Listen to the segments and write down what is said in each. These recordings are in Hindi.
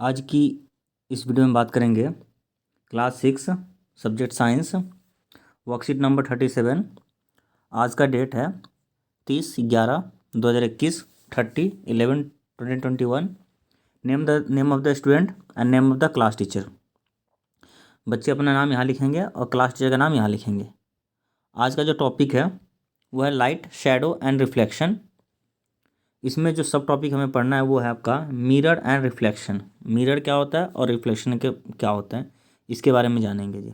आज की इस वीडियो में बात करेंगे class 6 subject science worksheet number 37। आज का डेट है 30/11/2021 30/11/2021। Name of the student and name of the class teacher. बच्चे अपना नाम यहाँ लिखेंगे और क्लास टीचर का नाम यहाँ लिखेंगे। आज का जो टॉपिक है वो है लाइट, शैडो एंड रिफ्लेक्शन। इसमें जो सब टॉपिक हमें पढ़ना है वो है आपका मिरर एंड रिफ्लेक्शन। मिरर क्या होता है और रिफ्लेक्शन के क्या होता है, इसके बारे में जानेंगे जी।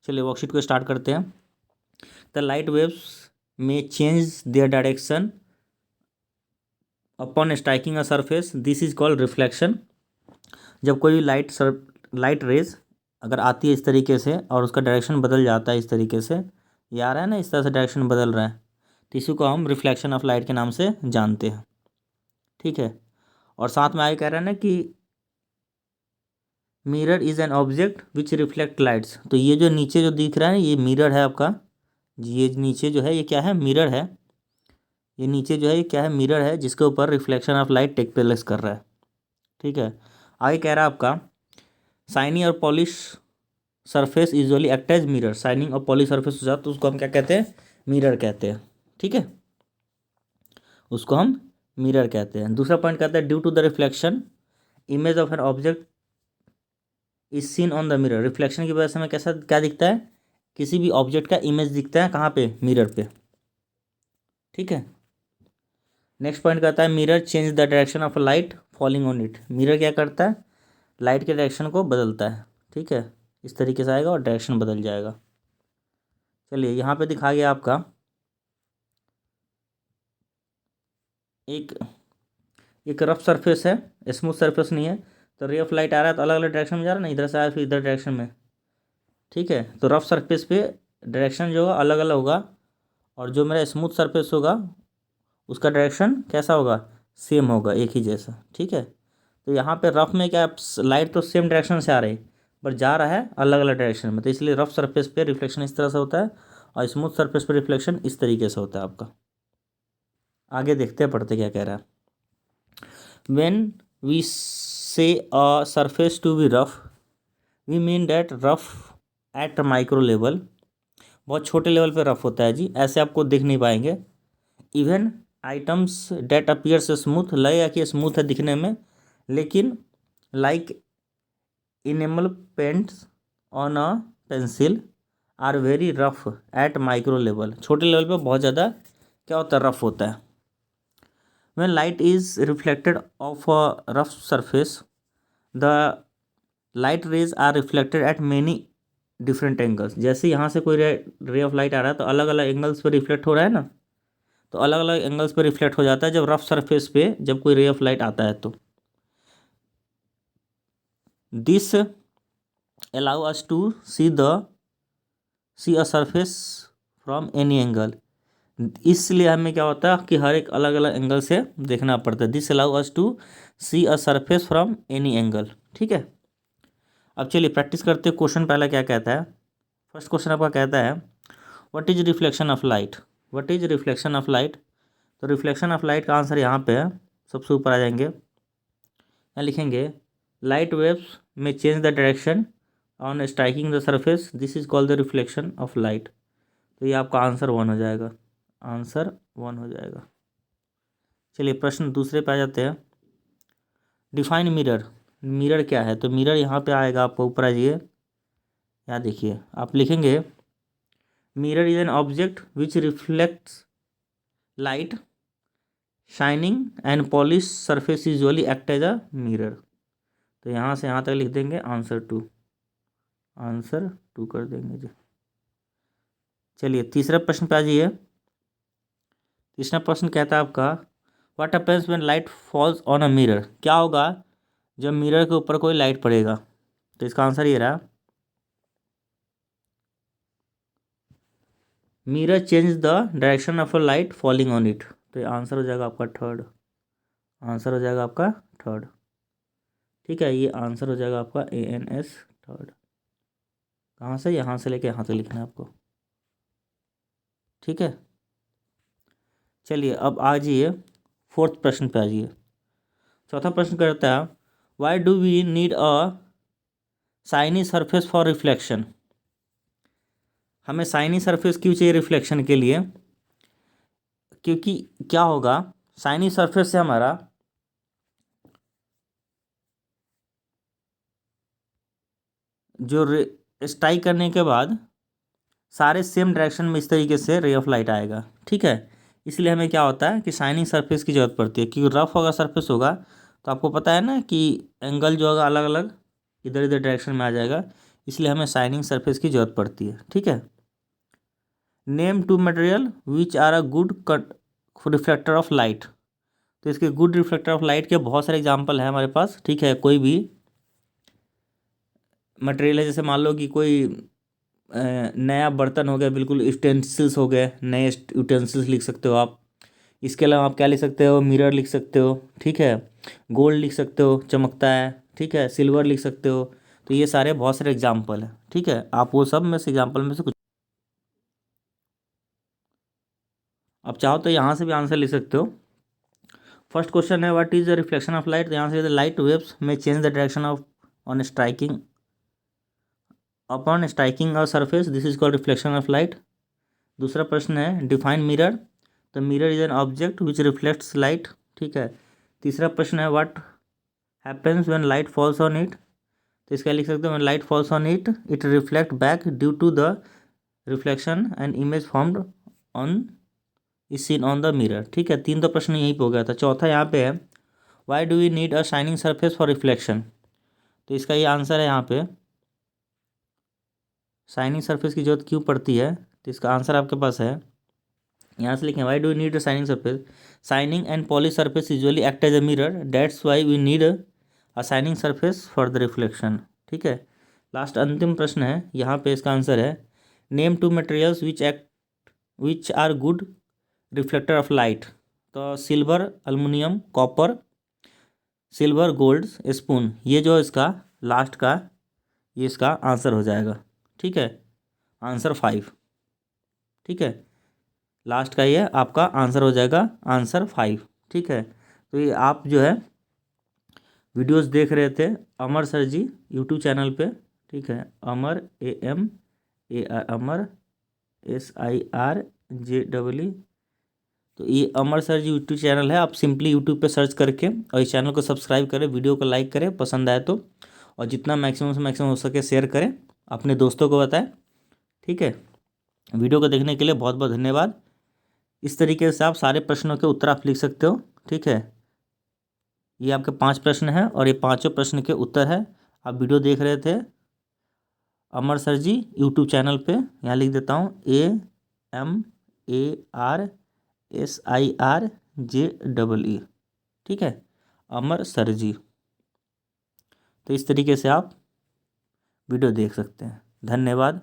चलिए वर्कशीट को स्टार्ट करते हैं। द लाइट वेव्स में change their direction upon striking a surface, this is called reflection. जब कोई लाइट रेज अगर आती है इस तरीके से और उसका डायरेक्शन बदल जाता है इस तरीके से, ये आ रहा है ना, इस तरह से डायरेक्शन बदल रहा है, तो इसी को हम रिफ्लेक्शन ऑफ लाइट के नाम से जानते हैं। ठीक है। और साथ में आगे कह रहा है ना कि mirror is an object which reflect lights. तो ये जो नीचे जो दिख रहा है ये मिरर है आपका। ये नीचे जो है ये क्या है, मिरर है। ये नीचे जो है ये क्या है, मिरर है, जिसके ऊपर reflection of light take place कर रहा है। ठीक है। आगे कह रहा है आपका शाइनी और polish surface usually act as mirror. Shining और पॉलिश सरफेस हो जाता तो उसको हम क्या कहते हैं, मिरर कहते हैं। ठीक है, उसको हम मिरर कहते हैं। दूसरा पॉइंट कहता है due to the reflection image of an object is seen on the mirror. Reflection की वजह से हमें कैसा क्या दिखता है, किसी भी ऑब्जेक्ट का इमेज दिखता है कहाँ पे, मिरर पे। ठीक है। नेक्स्ट पॉइंट कहता है mirror change the direction of light falling on it. Mirror क्या करता है, लाइट के डायरेक्शन को बदलता है। ठीक है, इस तरीके से आएगा और डायरेक्शन बदल जाएगा। चलिए यहाँ पे दिखा गया आपका एक एक रफ सरफेस है, स्मूथ सरफेस नहीं है। तो रे ऑफ लाइट आ रहा है तो अलग अलग डायरेक्शन में जा रहा है ना, इधर से आया फिर इधर डायरेक्शन में। ठीक है, तो रफ सरफेस पे डायरेक्शन जो होगा अलग अलग होगा, और जो मेरा स्मूथ सरफेस होगा उसका डायरेक्शन कैसा होगा, सेम होगा, एक ही जैसा। ठीक है। तो यहाँ पे रफ में क्या, लाइट तो सेम डायरेक्शन से आ रही पर जा रहा है अलग अलग डायरेक्शन में, तो इसलिए रफ सरफेस पे रिफ्लेक्शन इस तरह से होता है और स्मूथ सरफेस पे रिफ्लेक्शन इस तरीके से होता है आपका। आगे देखते हैं, पढ़ते क्या कह रहा है। When we say a surface to be rough we mean that rough at micro level. बहुत छोटे लेवल पे रफ होता है जी, ऐसे आपको दिख नहीं पाएंगे। Even items that appears smooth, लगेगा कि स्मूथ है दिखने में, लेकिन like enamel paints on a pencil are very rough at micro level. छोटे लेवल पे बहुत ज़्यादा क्या होता है, रफ होता है। When light is reflected off a rough surface the light rays are reflected at many different angles. जैसे यहाँ से कोई रे ऑफ लाइट आ रहा है तो अलग अलग एंगल्स पे रिफ्लेक्ट हो रहा है ना, तो अलग अलग एंगल्स पे रिफ्लेक्ट हो जाता है जब रफ सरफेस पे जब कोई रे ऑफ लाइट आता है तो। This allow us to see a surface from any angle. इसलिए हमें क्या होता है कि हर एक अलग अलग एंगल से देखना पड़ता है। This allow us to see a surface from any angle. ठीक है। अब चलिए प्रैक्टिस करते हैं। क्वेश्चन पहला क्या कहता है, फर्स्ट क्वेश्चन आपका कहता है what is reflection of light. What is reflection of light. तो रिफ्लेक्शन ऑफ लाइट का आंसर यहाँ पे है, सबसे ऊपर आ जाएंगे, यहाँ लिखेंगे लाइट वेव्स में change the direction on striking the surface, this is called the reflection of light. तो ये आपका आंसर 1 हो जाएगा, आंसर 1 हो जाएगा। चलिए प्रश्न दूसरे पे आ जाते हैं। Define mirror. मिरर क्या है, तो मिरर यहाँ पे आएगा आपको, ऊपर आ जाइए, यहाँ देखिए आप लिखेंगे mirror is an object which reflects light shining and polish surface usually act as a mirror. तो यहाँ से यहाँ तक लिख देंगे आंसर 2, आंसर 2 कर देंगे जी। चलिए तीसरा प्रश्न पे आ जाइए। तीसरा प्रश्न कहता है आपका what happens when light falls on a mirror. क्या होगा जब मिरर के ऊपर कोई लाइट पड़ेगा, तो इसका आंसर ये रहा mirror change the direction of a light falling on it. तो ये आंसर हो जाएगा आपका थर्ड, आंसर हो जाएगा आपका थर्ड। ठीक है, ये आंसर हो जाएगा आपका ANS थर्ड। कहाँ से, यहाँ से लेके यहाँ तक लिखना है आपको। ठीक है। चलिए अब आ जाइए फोर्थ प्रश्न पे आ जाइए। चौथा प्रश्न करता है why do we need a shiny surface for reflection. हमें शाइनी सरफेस क्यों चाहिए रिफ्लेक्शन के लिए? क्योंकि क्या होगा, शाइनी सरफेस से हमारा जो स्ट्राइक करने के बाद सारे सेम डायरेक्शन में इस तरीके से रे ऑफ लाइट आएगा। ठीक है, इसलिए हमें क्या होता है कि शाइनिंग सरफेस की ज़रूरत पड़ती है, क्योंकि रफ अगर सरफेस होगा तो आपको पता है ना कि एंगल जो होगा अलग अलग इधर इधर डायरेक्शन में आ जाएगा, इसलिए हमें शाइनिंग सरफेस की ज़रूरत पड़ती है। ठीक है, name two material which are a good cut reflector of light. तो इसके गुड रिफ्लेक्टर ऑफ लाइट के बहुत सारे एग्जाम्पल हैं हमारे पास। ठीक है, कोई भी मटेरियल है, जैसे मान लो कि कोई नया बर्तन हो गया, बिल्कुल यूटेंसिल्स हो गए, नए यूटेंसिल्स लिख सकते हो आप। इसके अलावा आप क्या लिख सकते हो, मिरर लिख सकते हो। ठीक है, गोल्ड लिख सकते हो, चमकता है। ठीक है, सिल्वर लिख सकते हो। तो ये सारे बहुत सारे एग्जाम्पल हैं। ठीक है, आप वो सब में से एग्जाम्पल में से कुछ आप चाहो तो यहाँ से भी आंसर लिख सकते हो। फर्स्ट क्वेश्चन है what is the reflection of light. यहाँ से लाइट वेव्स में change the direction of on striking upon striking a surface, this is called reflection of light. दूसरा प्रश्न है define mirror. The mirror is an object which reflects light. ठीक है, तीसरा प्रश्न है what happens when light falls on it. तो इसका लिख सकते हो when light falls on it it reflect back due to the reflection and image formed on is seen on the mirror. ठीक है, तीन तो प्रश्न यहीं पे हो गया था। चौथा यहाँ पे है why do we need a shining surface for reflection. तो इसका ये आंसर है यहाँ पे, शाइनिंग सरफेस की जरूरत क्यों पड़ती है। तो इसका आंसर आपके पास है, यहाँ से लिखें why do we need a shining surface. Shining and polish surface usually act as a mirror, that's why we need a shining surface for the reflection. ठीक है, लास्ट अंतिम प्रश्न है, यहाँ पे इसका आंसर है name two materials which are good reflector of light. तो silver, aluminium, copper, silver, gold, spoon, ये जो इसका लास्ट का ये इसका आंसर हो जाएगा। ठीक है, आंसर 5। ठीक है, लास्ट का ये आपका आंसर हो जाएगा, आंसर 5। ठीक है, तो ये आप जो है वीडियोस देख रहे थे अमर सर जी यूट्यूब चैनल पे। ठीक है, अमर AMAR अमर SIRJEE। तो ये अमर सर जी यूट्यूब चैनल है, आप सिंपली यूट्यूब पे सर्च करके और इस चैनल को सब्सक्राइब करें, वीडियो को लाइक करें पसंद आए तो, और जितना मैक्सिमम से मैक्सिमम हो सके शेयर करें, अपने दोस्तों को बताएं। ठीक है, वीडियो को देखने के लिए बहुत बहुत धन्यवाद। इस तरीके से आप सारे प्रश्नों के उत्तर आप लिख सकते हो। ठीक है, ये आपके 5 प्रश्न हैं और ये पाँचों प्रश्न के उत्तर है। आप वीडियो देख रहे थे अमर सर जी यूट्यूब चैनल पे, यहाँ लिख देता हूँ AMARSIRJEE। ठीक है, अमर सर जी। तो इस तरीके से आप वीडियो देख सकते हैं। धन्यवाद।